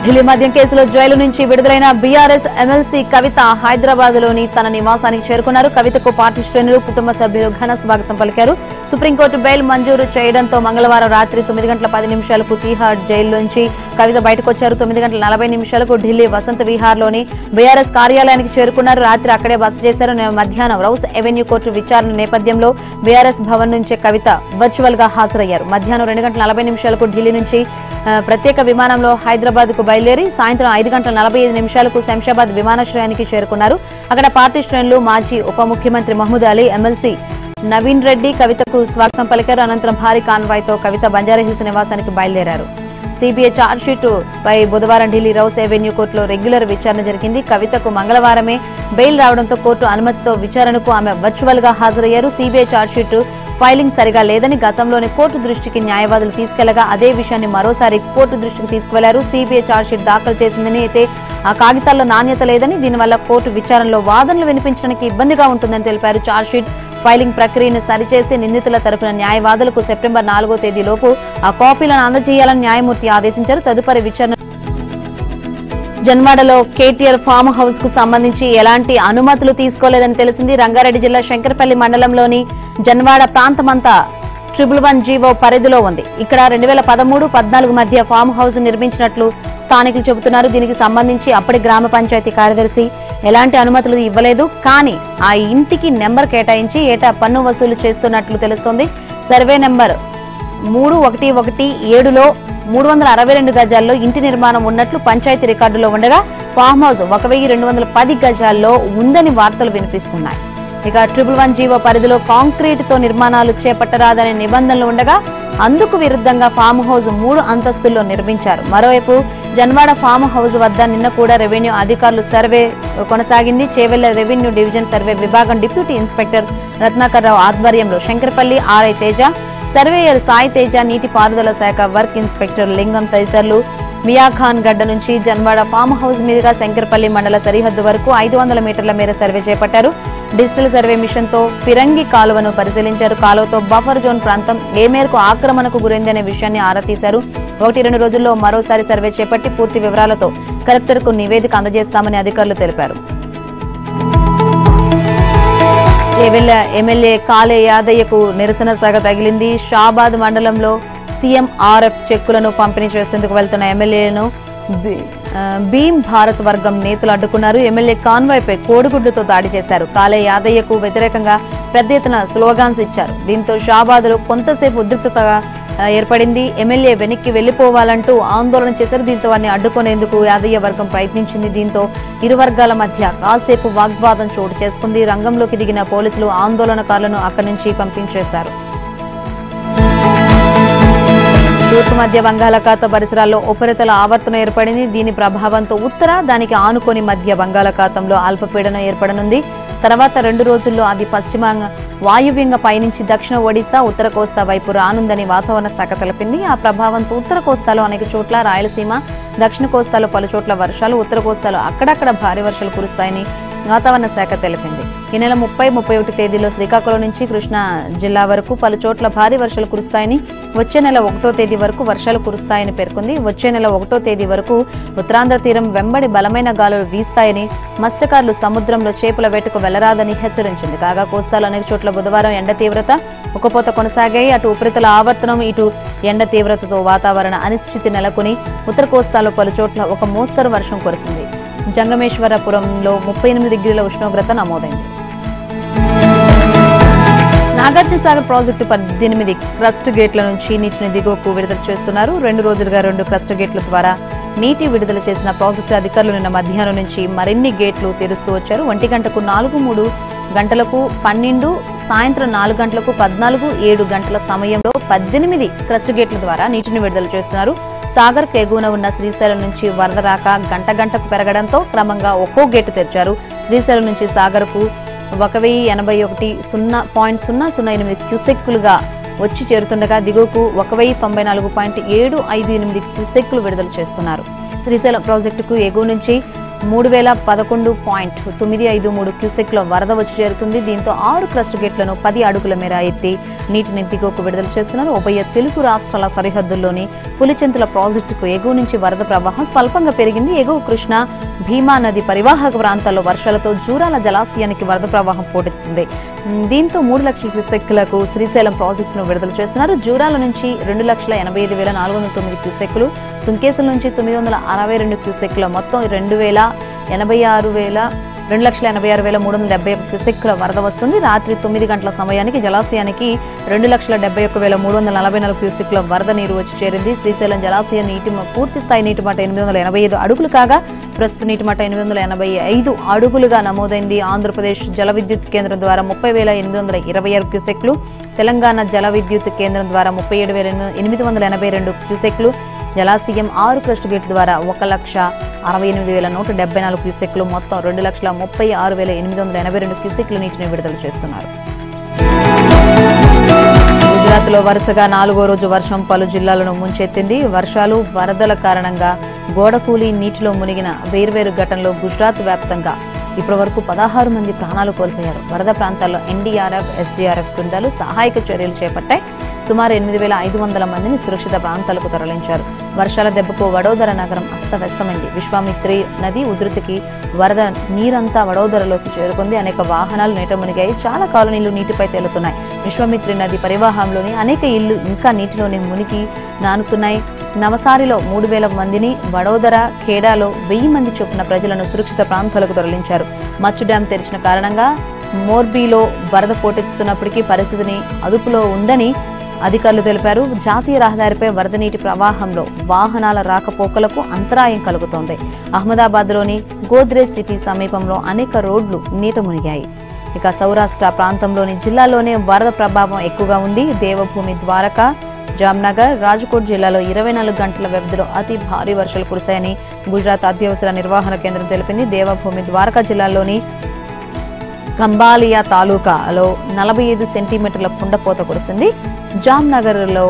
A: ఢిల్లీ మద్యం కేసులో జైలు నుంచి విడుదలైన BRS ఎమ్మెల్సీ కవిత హైదరాబాద్ లోని తన నివాసానికి చేరుకున్నారు. కవితకు పార్టీ శ్రేణులు, కుటుంబ సభ్యులు ఘన స్వాగతం పలికారు. సుప్రీంకోర్టు బెయిల్ మంజూరు చేయడంతో మంగళవారం రాత్రి 9:10 తీహార్ జైలు నుంచి కవిత బయటకొచ్చారు. 9:40 ఢిల్లీ వసంత విహార్ లోని BRS కార్యాలయానికి చేరుకున్నారు. రాత్రి అక్కడే బస చేశారు. మధ్యాహ్నం రౌస్ ఎవెన్యూ కోర్టు విచారణ నేపథ్యంలో BRS భవన్ నుంచే కవిత వర్చువల్ గా హాజరయ్యారు. మధ్యాహ్నం 2:40 ఢిల్లీ నుంచి ప్రత్యేక విమానంలో హైదరాబాద్ కు బయలుదేరి సాయంత్రం 5:45 శంషాబాద్ విమానాశ్రయానికి చేరుకున్నారు. అక్కడ పార్టీ శ్రేణులు, మాజీ ఉప ముఖ్యమంత్రి మహమూద్ అలీ, ఎమ్మెల్సీ నవీన్ రెడ్డి కవితకు స్వాగతం పలికారు. అనంతరం భారీ కాన్వాయ్తో కవిత బంజారాహిల్స్ నివాసానికి బయలుదేరారు. CBI ఛార్జ్షీట్ పై బుధవారం ఢిల్లీ రౌస్ ఎవెన్యూ కోర్టులో రెగ్యులర్ విచారణ జరిగింది. కవితకు మంగళవారమే బెయిల్ రావడంతో కోర్టు అనుమతితో విచారణకు ఆమె వర్చువల్ గా హాజరయ్యారు. CBI ఛార్జ్షీట్ ఫైలింగ్ సరిగా లేదని గతంలోనే కోర్టు దృష్టికి న్యాయవాదులు తీసుకెళ్లగా అదే విషయాన్ని మరోసారి కోర్టు దృష్టికి తీసుకువెళ్లారు. CBI ఛార్జ్షీట్ దాఖలు చేసిందని, అయితే ఆ కాగితాల్లో నాణ్యత లేదని, దీనివల్ల కోర్టు విచారణలో వాదనలు వినిపించడానికి ఇబ్బందిగా ఉంటుందని తెలిపారు. ఛార్జ్షీట్ ఫైలింగ్ ప్రక్రియను సరిచేసి నిందితుల తరపున న్యాయవాదులకు సెప్టెంబర్ 4వ తేదీలోపు ఆ కాపీలను అందజేయాలని న్యాయమూర్తి ఆదేశించారు. తదుపరి విచారణ జన్వాడలో KTR ఫామ్ హౌస్ కు సంబంధించి ఎలాంటి అనుమతులు తీసుకోలేదని తెలిసింది. రంగారెడ్డి జిల్లా శంకరపల్లి మండలంలోని జన్వాడ ప్రాంతమంతా 111 జీవో పరిధిలో ఉంది. ఇక్కడ 2013-14 మధ్య ఫామ్ హౌస్ నిర్మించినట్లు స్థానికులు చెబుతున్నారు. దీనికి సంబంధించి అప్పటి గ్రామ పంచాయతీ కార్యదర్శి ఎలాంటి అనుమతులు ఇవ్వలేదు. కానీ ఆ ఇంటికి నెంబర్ కేటాయించి ఏటా పన్ను వసూలు చేస్తున్నట్లు తెలుస్తోంది. సర్వే నెంబర్ 3117లో 362 గజాల్లో ఇంటి నిర్మాణం ఉన్నట్లు పంచాయతీ రికార్డులో ఉండగా ఫామ్ హౌస్ 1210 గజాల్లో ఉందని వార్తలు వినిపిస్తున్నాయి. ఇక 111 జీవో పరిధిలో కాంక్రీట్ తో నిర్మాణాలు చేపట్టరాదనే నిబంధనలు ఉండగా అందుకు విరుద్ధంగా ఫామ్ హౌస్ 3 అంతస్తుల్లో నిర్మించారు. మరోవైపు జన్వాడ ఫామ్ హౌస్ వద్ద నిన్న కూడా రెవెన్యూ అధికారులు సర్వే కొనసాగింది. చేవెళ్ల రెవెన్యూ డివిజన్ సర్వే విభాగం డిప్యూటీ ఇన్స్పెక్టర్ రత్నాకర్ రావు ఆధ్వర్యంలో శంకరపల్లి RI తేజ, సర్వేయర్ సాయి తేజ, నీటిపారుదల శాఖ వర్క్ ఇన్స్పెక్టర్ లింగం తదితరులు మియాఖాన్ గడ్డ నుంచి జన్వాడ ఫామ్ హౌస్ మీదుగా శంకరపల్లి మండల సరిహద్దు వరకు 500 మీటర్ల మేర సర్వే చేపట్టారు. డిజిటల్ సర్వే మిషన్ తో ఫిరంగి కాలువను పరిశీలించారు. కాలువతో బఫర్ జోన్ ప్రాంతం ఏ మేరకు ఆక్రమణకు గురైందనే విషయాన్ని ఆరా తీశారు. 1-2 రోజుల్లో మరోసారి సర్వే చేపట్టి పూర్తి వివరాలతో కలెక్టర్ కు నివేదిక అందజేస్తామని అధికారులు తెలిపారు. చేవెళ్ల ఎమ్మెల్యే కాలే యాదయ్యకు నిరసన సాగ తగిలింది. షాబాద్ మండలంలో CMRF చెక్కులను పంపిణీ చేసేందుకు వెళ్తున్న ఎమ్మెల్యేను భీమ్ భారత్ వర్గం నేతలు అడ్డుకున్నారు. ఎమ్మెల్యే కాన్వాయ్పై కోడిగుడ్లతో దాడి చేశారు. కాలే యాదయ్యకు వ్యతిరేకంగా పెద్ద ఎత్తున స్లోగాన్స్ ఇచ్చారు. దీంతో షాబాద్లో కొంతసేపు ఉద్రిక్తత ఏర్పడింది. ఎమ్మెల్యే వెనక్కి వెళ్లిపోవాలంటూ ఆందోళన చేశారు. దీంతో వారిని అడ్డుకునేందుకు యాదయ్య వర్గం ప్రయత్నించింది. దీంతో ఇరు వర్గాల మధ్య కాసేపు వాగ్వాదం చోటు చేసుకుంది. రంగంలోకి దిగిన పోలీసులు ఆందోళనకారులను అక్కడి నుంచి పంపించేశారు. తూర్పు మధ్య బంగాళాఖాత పరిసరాల్లో ఉపరితల ఆవర్తనం ఏర్పడింది. దీని ప్రభావంతో ఉత్తర, దానికి ఆనుకొని మధ్య బంగాళాఖాతంలో అల్పపీడనం ఏర్పడనుంది. తర్వాత 2 రోజుల్లో అది పశ్చిమ వాయువ్యంగా పయనించి దక్షిణ ఒడిశా, ఉత్తర కోస్తా వైపు రానుందని వాతావరణ శాఖ తెలిపింది. ఆ ప్రభావంతో ఉత్తర కోస్తాలో అనేక చోట్ల, రాయలసీమ, దక్షిణ కోస్తాలో పలు చోట్ల వర్షాలు, ఉత్తర కోస్తాలో అక్కడక్కడ భారీ వర్షాలు కురుస్తాయని వాతావరణ శాఖ తెలిపింది. ఈ నెల 30-31 తేదీలో శ్రీకాకుళం నుంచి కృష్ణా జిల్లా వరకు పలు చోట్ల భారీ వర్షాలు కురుస్తాయని, వచ్చే నెల 1వ తేదీ వరకు వర్షాలు కురుస్తాయని పేర్కొంది. వచ్చే నెల 1వ తేదీ వరకు ఉత్తరాంధ్ర తీరం వెంబడి బలమైన గాలులు వీస్తాయని, మత్స్యకారులు సముద్రంలో చేపల వేటకు వెళ్లరాదని హెచ్చరించింది. కాగా కోస్తాలో అనేక చోట్ల బుధవారం ఎండ తీవ్రత, ఉక్కపోత కొనసాగాయి. అటు ఉపరితల ఆవర్తనం, ఇటు ఎండ తీవ్రతతో వాతావరణ అనిశ్చితి నెలకొని ఉత్తర కోస్తాలో పలు చోట్ల ఒక మోస్తరు వర్షం కురిసింది. జంగమేశ్వరపురంలో 38 డిగ్రీల ఉష్ణోగ్రత నమోదైంది. నాగార్జునసాగర్ ప్రాజెక్టు 18 క్రస్ట్ గేట్ల నుంచి నీటిని దిగువకు విడుదల చేస్తున్నారు. 2 రోజులుగా 2 క్రస్ట్ గేట్ల ద్వారా నీటి విడుదల చేసిన ప్రాజెక్టు అధికారులు నిన్న మధ్యాహ్నం నుంచి మరిన్ని గేట్లు తెరుస్తూ వచ్చారు. 1 గంటకు 4, 3 గంటలకు 12, సాయంత్రం 4 గంటలకు 14, 7 గంటల సమయంలో 18 క్రస్ట్ గేట్ల ద్వారా నీటిని విడుదల చేస్తున్నారు. సాగర్ ఎగువన ఉన్న శ్రీశైలం నుంచి వరద రాక గంటకు పెరగడంతో క్రమంగా ఒక్కో గేటు తెరిచారు. శ్రీశైలం నుంచి సాగర్కు 1081.008 క్యూసెక్కులుగా వచ్చి చేరుతుండగా దిగువకు 1094.758 క్యూసెక్కులు విడుదల చేస్తున్నారు. శ్రీశైలం ప్రాజెక్టుకు ఎగువ నుంచి 3011.953 క్యూసెక్ల వరద వచ్చి చేరుతుంది. దీంతో 6 క్రస్ట్ గేట్లను 10 అడుగుల మేర ఎత్తి నీటిని దిగువకు విడుదల చేస్తున్నారు. ఉభయ తెలుగు రాష్ట్రాల సరిహద్దుల్లోని పులిచెంతుల ప్రాజెక్టుకు ఎగువ నుంచి వరద ప్రవాహం స్వల్పంగా పెరిగింది. ఎగువ కృష్ణ, భీమా నది పరివాహక ప్రాంతాల్లో వర్షాలతో జూరాల జలాశయానికి వరద ప్రవాహం పోటెత్తింది. దీంతో 3 లక్షల క్యూసెక్కులకు శ్రీశైలం ప్రాజెక్టును విడుదల చేస్తున్నారు. జూరాల నుంచి 2,85,409 క్యూసెక్కులు, సుంకేసుల నుంచి 962 క్యూసెక్కుల, మొత్తం 2,86,370 క్యూసెక్కుల వరద వస్తుంది. రాత్రి 9 గంటల సమయానికి జలాశయానికి 2,71,344 క్యూసెక్కుల వరద నీరు వచ్చి చేరింది. శ్రీశైలం జలాశయం పూర్తి స్థాయి నీటి మట్ట 885 అడుగులు కాగా ప్రస్తుత నీటి మట్ట 885 అడుగులుగా నమోదైంది. ఆంధ్రప్రదేశ్ జల విద్యుత్ కేంద్రం ద్వారా 30,826 క్యూసెక్లు, తెలంగాణ జల విద్యుత్ కేంద్రం ద్వారా 37,882 క్యూసెక్లు, జలాశయం 6 క్రస్ట్ గేట్ల ద్వారా 1,68,174 క్యూసెక్లు, మొత్తం 2,36,882 క్యూసెక్ల నీటిని విడుదల చేస్తున్నారు. గుజరాత్లో వరుసగా 4వ రోజు వర్షం పలు జిల్లాలను ముంచెత్తింది. వర్షాలు, వరదల కారణంగా గోడకూలి నీటిలో మునిగిన వేర్వేరు ఘటనలో గుజరాత్ వ్యాప్తంగా ఇప్పటి వరకు 16 మంది ప్రాణాలు కోల్పోయారు. వరద ప్రాంతాల్లో ఎన్డీఆర్ఎఫ్, ఎస్డీఆర్ఎఫ్ బృందాలు సహాయక చర్యలు చేపట్టాయి. సుమారు 8,500 మందిని సురక్షిత ప్రాంతాలకు తరలించారు. వర్షాల దెబ్బకు వడోదర నగరం అస్తవ్యస్తమైంది. విశ్వామిత్రి నది ఉధృతికి వరద నీరంతా వడోదరలోకి చేరుకుంది. అనేక వాహనాలు నీట మునిగాయి. చాలా కాలనీలు నీటిపై తేలుతున్నాయి. విశ్వామిత్రి నది పరివాహంలోని అనేక ఇళ్లు ఇంకా నీటిలోనే మునిగి నానుతున్నాయి. నవసారిలో 3,000 మందిని, వడోదర, ఖేడాలో 1000 మంది చొప్పున ప్రజలను సురక్షిత ప్రాంతాలకు తరలించారు. మచ్చు డ్యాం తెరిచిన కారణంగా మోర్బీలో వరద పోటెత్తుతున్నప్పటికీ పరిస్థితిని అదుపులో ఉందని అధికారులు తెలిపారు. జాతీయ రహదారిపై వరద నీటి ప్రవాహంలో వాహనాల రాకపోకలకు అంతరాయం కలుగుతోంది. అహ్మదాబాద్లోని గోద్రేజ్ సిటీ సమీపంలో అనేక రోడ్లు నీట మునిగాయి. ఇక సౌరాష్ట్ర ప్రాంతంలోని జిల్లాల్లోనే వరద ప్రభావం ఎక్కువగా ఉంది. దేవభూమి, ద్వారకా, జామ్నగర్, రాజ్కోట్ జిల్లాలో 24 గంటల వ్యవధిలో అతి భారీ వర్షాలు కురిశాయని గుజరాత్ అత్యవసర నిర్వహణ కేంద్రం తెలిపింది. దేవభూమి, ద్వారకా జిల్లాల్లోని కంబాలియా తాలూకాలో 45 సెంటీమీటర్ల కుండపోత కురిసింది. జామ్నగర్లో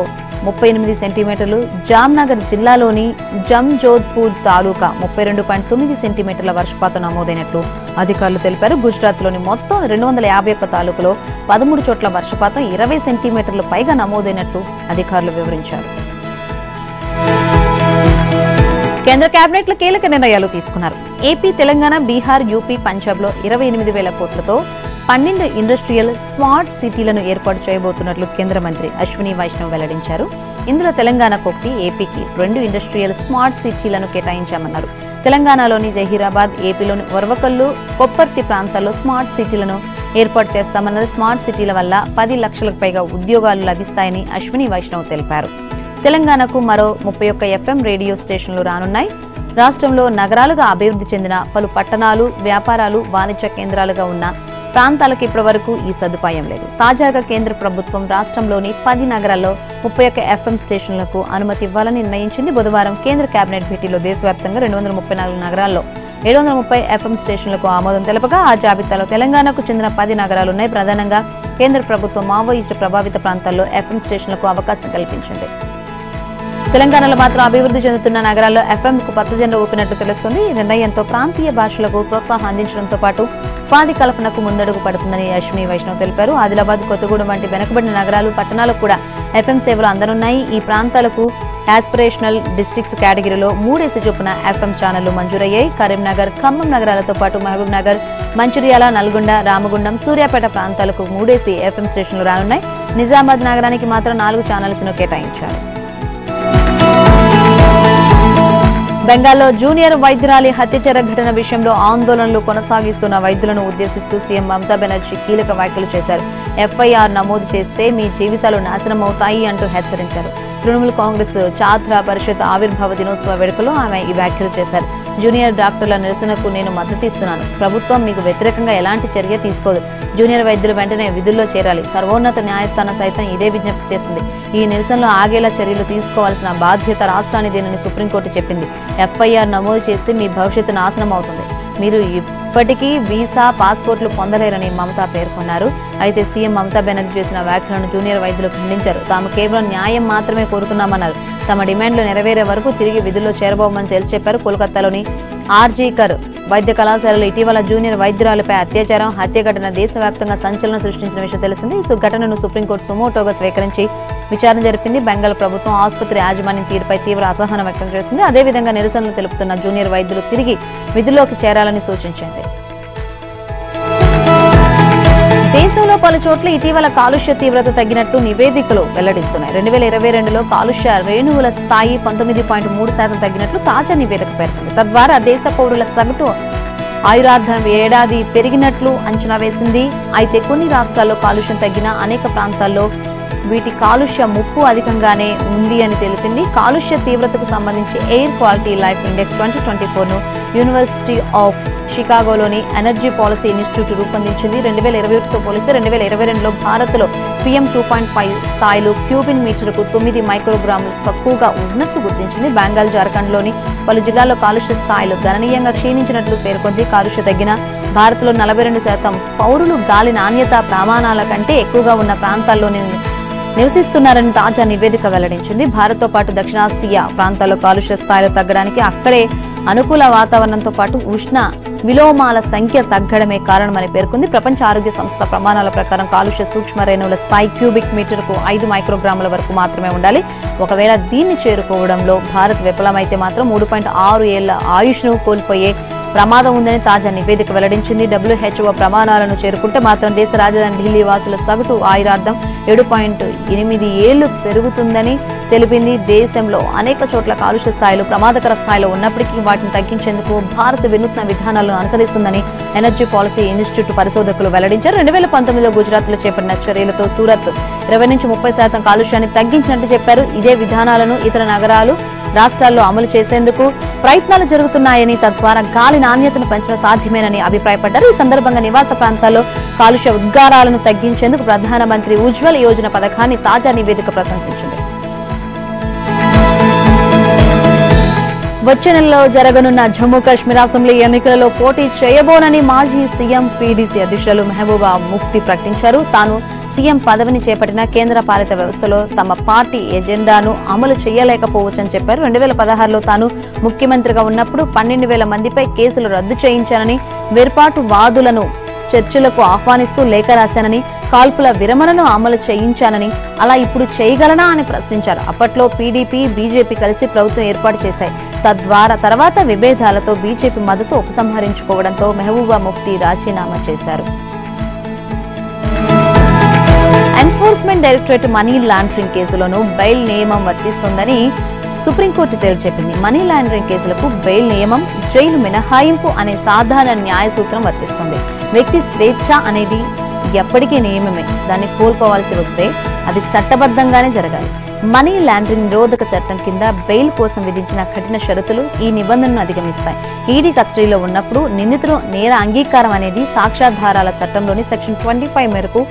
A: 38 సెంటీమీటర్లు, జామ్నగర్ జిల్లాలోని జంజోధ్పూర్ తాలూకా 32.9 సెంటీమీటర్ల వర్షపాతం నమోదైనట్లు అధికారులు తెలిపారు. గుజరాత్లోని మొత్తం 251 తాలూకులో 13 చోట్ల వర్షపాతం 20 సెంటీమీటర్లు పైగా నమోదైనట్లు అధికారులు వివరించారు. కేంద్ర కేబినెట్లో కీలక నిర్ణయాలు తీసుకున్నారు. ఏపీ, తెలంగాణ, బీహార్, యూపీ, పంజాబ్లో 28,000 కోట్లతో 12 ఇండస్ట్రియల్ స్మార్ట్ సిటీలను ఏర్పాటు చేయబోతున్నట్లు కేంద్ర మంత్రి అశ్విని వైష్ణవ్ వెల్లడించారు. ఇందులో తెలంగాణకు 1, ఏపీకి 2 ఇండస్ట్రియల్ స్మార్ట్ సిటీలను కేటాయించామన్నారు. తెలంగాణలోని జహీరాబాద్, ఏపీలోని ఒర్వకల్లు, కొప్పర్తి ప్రాంతాల్లో స్మార్ట్ సిటీలను ఏర్పాటు చేస్తామన్నారు. స్మార్ట్ సిటీల వల్ల 10 లక్షలకు పైగా ఉద్యోగాలు లభిస్తాయని అశ్విని వైష్ణవ్ తెలిపారు. తెలంగాణకు మరో 31 FM రేడియో స్టేషన్లు రానున్నాయి. రాష్ట్రంలో నగరాలుగా అభివృద్ధి చెందిన పలు పట్టణాలు, వ్యాపారాలు, వాణిజ్య కేంద్రాలుగా ఉన్న ప్రాంతాలకు ఇప్పటి వరకు ఈ సదుపాయం లేదు. తాజాగా కేంద్ర ప్రభుత్వం రాష్ట్రంలోని 10 నగరాల్లో 31 FM స్టేషన్లకు అనుమతి ఇవ్వాలని నిర్ణయించింది. బుధవారం కేంద్ర కేబినెట్ భేటీలో దేశవ్యాప్తంగా 234 నగరాల్లో 730 FM స్టేషన్లకు ఆమోదం తెలపగా ఆ జాబితాలో తెలంగాణకు చెందిన 10 నగరాలున్నాయి. ప్రధానంగా కేంద్ర ప్రభుత్వం మావోయిస్టు ప్రభావిత ప్రాంతాల్లో FM స్టేషన్లకు అవకాశం కల్పించింది. తెలంగాణలో మాత్రం అభివృద్ధి చెందుతున్న నగరాల్లో ఎఫ్ఎంకు పచ్చజెండా ఊపినట్లు తెలుస్తుంది. ఈ నిర్ణయంతో ప్రాంతీయ భాషలకు ప్రోత్సాహం అందించడంతో పాటు ఉపాధి కల్పనకు ముందడుగు పడుతుందని యష్మి వైష్ణవ్ తెలిపారు. ఆదిలాబాద్, కొత్తగూడెం వంటి వెనుకబడిన నగరాలు, పట్టణాలకు కూడా ఎఫ్ఎం సేవలు అందనున్నాయి. ఈ ప్రాంతాలకు యాస్పిరేషనల్ డిస్ట్రిక్ట్స్ కేటగిరీలో 3 చొప్పున ఎఫ్ఎం ఛానళ్లు మంజూరయ్యాయి. కరీంనగర్, ఖమ్మం నగరాలతో పాటు మహబూబ్ నగర్, మంచిర్యాల, నల్గొండ, రామగుండం, సూర్యాపేట ప్రాంతాలకు 3 ఎఫ్ఎం స్టేషన్లు రానున్నాయి. నిజామాబాద్ నగరానికి మాత్రం 4 ఛానల్స్ ను కేటాయించారు. బెంగాల్లో జూనియర్ వైద్యురాలి హత్యాచార ఘటన విషయంలో ఆందోళనలు కొనసాగిస్తున్న వైద్యులను ఉద్దేశిస్తూ సీఎం మమతా బెనర్జీ కీలక వ్యాఖ్యలు చేశారు. ఎఫ్ఐఆర్ నమోదు చేస్తే మీ జీవితాలు నాశనం అవుతాయి అంటూ హెచ్చరించారు. తృణమూల్ కాంగ్రెస్ ఛాత్ర పరిషత్ ఆవిర్భావ దినోత్సవ వేడుకలో ఆమె ఈ వ్యాఖ్యలు చేశారు. జూనియర్ డాక్టర్ల నిరసనకు నేను మద్దతిస్తున్నాను. ప్రభుత్వం మీకు వ్యతిరేకంగా ఎలాంటి చర్య తీసుకోదు. జూనియర్ వైద్యులు వెంటనే విధుల్లో చేరాలి. సర్వోన్నత న్యాయస్థానం సైతం ఇదే విజ్ఞప్తి చేసింది. ఈ నిరసనలో ఆగేలా చర్యలు తీసుకోవాల్సిన బాధ్యత రాష్ట్రానిదేనని సుప్రీంకోర్టు చెప్పింది. ఎఫ్ఐఆర్ నమోదు చేస్తే మీ భవిష్యత్తు నాశనం అవుతుంది. మీరు ఇప్పటికీ వీసా, పాస్పోర్ట్లు పొందలేరని మమతా పేర్కొన్నారు. అయితే సీఎం మమతా బెనర్జీ చేసిన వ్యాఖ్యలను జూనియర్ వైద్యులు ఖండించారు. తాము కేవలం న్యాయం మాత్రమే కోరుతున్నామన్నారు. తమ డిమాండ్లు నెరవేరే వరకు తిరిగి విధుల్లో చేరబోమని తేల్చెప్పారు. కోల్కతాలోని ఆర్జీకర్ వైద్య కళాశాలలో ఇటీవల జూనియర్ వైద్యురాలపై అత్యాచారం, హత్య ఘటన దేశవ్యాప్తంగా సంచలనం సృష్టించిన విషయం తెలిసింది. ఈ ఘటనను సుప్రీంకోర్టు సుమోటోగా స్వీకరించి విచారణ జరిపింది. బెంగాల్ ప్రభుత్వం ఆసుపత్రి యాజమాన్యం తీరుపై తీవ్ర అసహనం వ్యక్తం చేసింది. అదేవిధంగా నిరసనలు తెలుపుతున్న జూనియర్ వైద్యులు తిరిగి విధుల్లోకి చేరాలని సూచించింది. దేశంలో పలు చోట్ల ఇటీవల కాలుష్య తీవ్రత తగ్గినట్టు నివేదికలు వెల్లడిస్తున్నాయి. 2022లో కాలుష్య రేణువుల స్థాయి 19.3% తగ్గినట్లు తాజా నివేదిక పేర్కొంది. తద్వారా దేశ పౌరుల సగటు ఆయురార్థం ఏడాది పెరిగినట్లు అంచనా వేసింది. అయితే కొన్ని రాష్ట్రాల్లో కాలుష్యం తగ్గినా అనేక ప్రాంతాల్లో వీటి కాలుష్య ముప్పు అధికంగానే ఉంది అని తెలిపింది. కాలుష్య తీవ్రతకు సంబంధించి ఎయిర్ క్వాలిటీ లైఫ్ ఇండెక్స్ 2024ను యూనివర్సిటీ ఆఫ్ షికాగోలోని ఎనర్జీ పాలసీ ఇన్స్టిట్యూట్ రూపొందించింది. 2021తో పోలిస్తే 2022లో భారత్లో PM 2.5 స్థాయిలు క్యూబిన్ మీటర్కు 9 మైక్రోగ్రాములు తక్కువగా ఉన్నట్లు గుర్తించింది. బెంగాల్, జార్ఖండ్లోని పలు జిల్లాల్లో కాలుష్య స్థాయిలు గణనీయంగా క్షీణించినట్లు పేర్కొంది. కాలుష్య తగ్గిన భారత్లో 42% పౌరులు గాలి నాణ్యత ప్రమాణాల కంటే ఎక్కువగా ఉన్న ప్రాంతాల్లోని నివసిస్తున్నారని తాజా నివేదిక వెల్లడించింది. భారత్తో పాటు దక్షిణాసియా ప్రాంతాల్లో కాలుష్య స్థాయిలు తగ్గడానికి అక్కడే అనుకూల వాతావరణంతో పాటు ఉష్ణ విలోమాల సంఖ్య తగ్గడమే కారణమని పేర్కొంది. ప్రపంచ ఆరోగ్య సంస్థ ప్రమాణాల ప్రకారం కాలుష్య సూక్ష్మ రేణువుల స్థాయి క్యూబిక్ మీటర్కు 5 మైక్రోగ్రాముల వరకు మాత్రమే ఉండాలి. ఒకవేళ దీన్ని చేరుకోవడంలో భారత్ విఫలమైతే మాత్రం 3.6 ఏళ్ల ఆయుష్ను కోల్పోయే ప్రమాదం ఉందని తాజా నివేదిక వెల్లడించింది. WHO ప్రమాణాలను చేరుకుంటే మాత్రం దేశ రాజధాని ఢిల్లీ వాసుల సగటు ఆయురార్థం 7.8 ఏళ్లు పెరుగుతుందని తెలిపింది. దేశంలో అనేక చోట్ల కాలుష్య స్థాయిలు ప్రమాదకర స్థాయిలో ఉన్నప్పటికీ వాటిని తగ్గించేందుకు భారత్ వినూత్న విధానాలను అనుసరిస్తుందని ఎనర్జీ పాలసీ ఇన్స్టిట్యూట్ పరిశోధకులు వెల్లడించారు. 2019లో గుజరాత్లో చేపట్టిన చర్యలతో సూరత్ 20-30% కాలుష్యాన్ని తగ్గించినట్టు చెప్పారు. ఇదే విధానాలను ఇతర నగరాలు, రాష్ట్రాల్లో అమలు చేసేందుకు ప్రయత్నాలు జరుగుతున్నాయని, తద్వారా గాలి నాణ్యతను పెంచడం సాధ్యమేనని అభిప్రాయపడ్డారు. ఈ సందర్భంగా నివాస ప్రాంతాల్లో కాలుష్య ఉద్గారాలను తగ్గించేందుకు ప్రధానమంత్రి ఉజ్వల్ యోజన పథకాన్ని తాజా నివేదిక ప్రశంసించింది. వచ్చే నెలలో జరగనున్న జమ్మూ కాశ్మీర్ అసెంబ్లీ ఎన్నికలలో పోటీ చేయబోనని మాజీ సీఎం PDC అధ్యక్షులు మెహబూబా ముఫ్తీ ప్రకటించారు. తాను సీఎం పదవిని చేపట్టిన కేంద్ర పాలిత వ్యవస్థలో తమ పార్టీ ఎజెండాను అమలు చేయలేకపోవచ్చని చెప్పారు. 2016లో తాను ముఖ్యమంత్రిగా ఉన్నప్పుడు 12,000 మందిపై కేసులు రద్దు చేయించానని, వేర్పాటు వాదులను చర్చలకు ఆహ్వానిస్తూ లేఖ రాశానని, కాల్పుల విరమణను అమలు చేయించానని, అలా ఇప్పుడు చేయగలనా అని ప్రశ్నించారు. అప్పట్లో PDP, BJP కలిసి ప్రభుత్వం ఏర్పాటు చేశాయి. తర్వాత విభేదాలతో BJP మద్దతు ఉపసంహరించుకోవడంతో మెహబూబా ముఫ్తీ రాజీనామా చేశారు. ఎన్ఫోర్స్మెంట్ డైరెక్టరేట్ మనీ లాండరింగ్ కేసులోనూ బెయిల్ నియమం వర్తిస్తుందని సుప్రీంకోర్టు తేల్చెప్పింది. మనీ లాండరింగ్ కేసులకు బెయిల్ నియమం, జైలు మినహాయింపు అనే సాధారణ న్యాయ సూత్రం వర్తిస్తుంది. వ్యక్తి స్వేచ్ఛ అనేది ఎప్పటికీ నియమమే. దాన్ని కోల్పోవాల్సి వస్తే అది చట్టబద్ధంగానే జరగాలి. మనీ లాండరింగ్ నిరోధక చట్టం కింద బెయిల్ కోసం విధించిన కఠిన షరతులు ఈ నిబంధనను అధిగమిస్తాయి. ఈడీ కస్టడీలో ఉన్నప్పుడు నిందితుడు నేర అంగీకారం అనేది సాక్ష్యాధారాల చట్టంలోని సెక్షన్ 25 మేరకు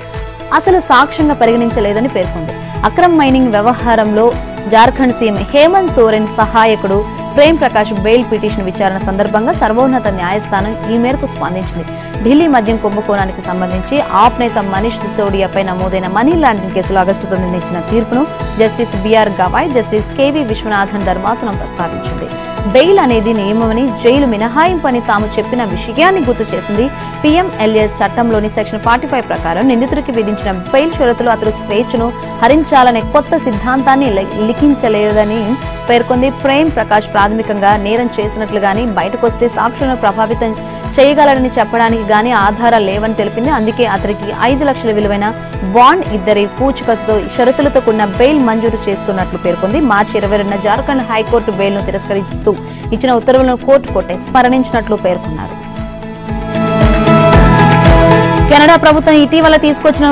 A: అసలు సాక్ష్యంగా పరిగణించలేదని పేర్కొంది. అక్రమ్ మైనింగ్ వ్యవహారంలో జార్ఖండ్ సీఎం హేమంత్ సోరెన్ సహాయకుడు ప్రేమ్ ప్రకాష్ బెయిల్ పిటిషన్ విచారణ సందర్భంగా సర్వోన్నత న్యాయస్థానం ఈ మేరకు స్పందించింది. ఢిల్లీ మద్యం కుంభకోణానికి సంబంధించి ఆప్ నేత మనీష్ సిసోడియాపై నమోదైన మనీ లాండరింగ్ కేసులో ఆగస్టు 9 ఇచ్చిన తీర్పును justice B R Gavai, justice K V Viswanathan ధర్మాసనం ప్రస్తావించింది. బెయిల్ అనేది నియమమని, జైలు మినహాయింపు అని తాము చెప్పిన విషయాన్ని గుర్తు చేసింది. PMLA చట్టంలోని సెక్షన్ 45 ప్రకారం నిందితుడికి విధించిన బెయిల్ షరతులు అతడు స్వేచ్ఛను హరించాలనే కొత్త సిద్ధాంతాన్ని లిఖించలేదని పేర్కొంది. ప్రేమ్ ప్రకాష్ ప్రాథమికంగా నేరం చేసినట్లుగాని, బయటకొస్తే సాక్షులను ప్రభావితం చేయగలరని చెప్పడానికి గానీ ఆధారాలు లేవని తెలిపింది. అందుకే అతడికి 5 లక్షల విలువైన బాండ్, ఇద్దరి పూచికత్తుతో షరతులతో కూడిన బెయిల్ మంజూరు చేస్తున్నట్లు పేర్కొంది. మార్చి 22న జార్ఖండ్ హైకోర్టు బెయిల్ ను తిరస్కరిస్తూ ఇచ్చిన ఉత్తర్వులను కోర్టు కొట్టేసి మరణించినట్లు పేర్కొన్నారు. కెనడా ప్రభుత్వం ఇటీవల తీసుకొచ్చిన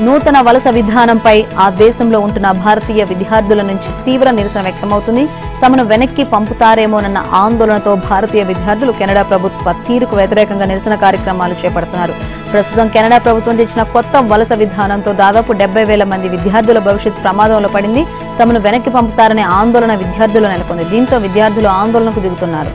A: నూతన వలస విధానంపై ఆ దేశంలో ఉంటున్న భారతీయ విద్యార్థుల నుంచి తీవ్ర నిరసన వ్యక్తమవుతుంది. తమను వెనక్కి పంపుతారేమోనన్న ఆందోళనతో భారతీయ విద్యార్థులు కెనడా ప్రభుత్వ తీరుకు వ్యతిరేకంగా నిరసన కార్యక్రమాలు చేపడుతున్నారు. ప్రస్తుతం కెనడా ప్రభుత్వం తెచ్చిన కొత్త వలస విధానంతో దాదాపు 70,000 మంది విద్యార్థుల భవిష్యత్ ప్రమాదంలో పడింది. తమను వెనక్కి పంపుతారనే ఆందోళన విద్యార్థులు నెలకొంది. దీంతో విద్యార్థులు ఆందోళనకు దిగుతున్నారు.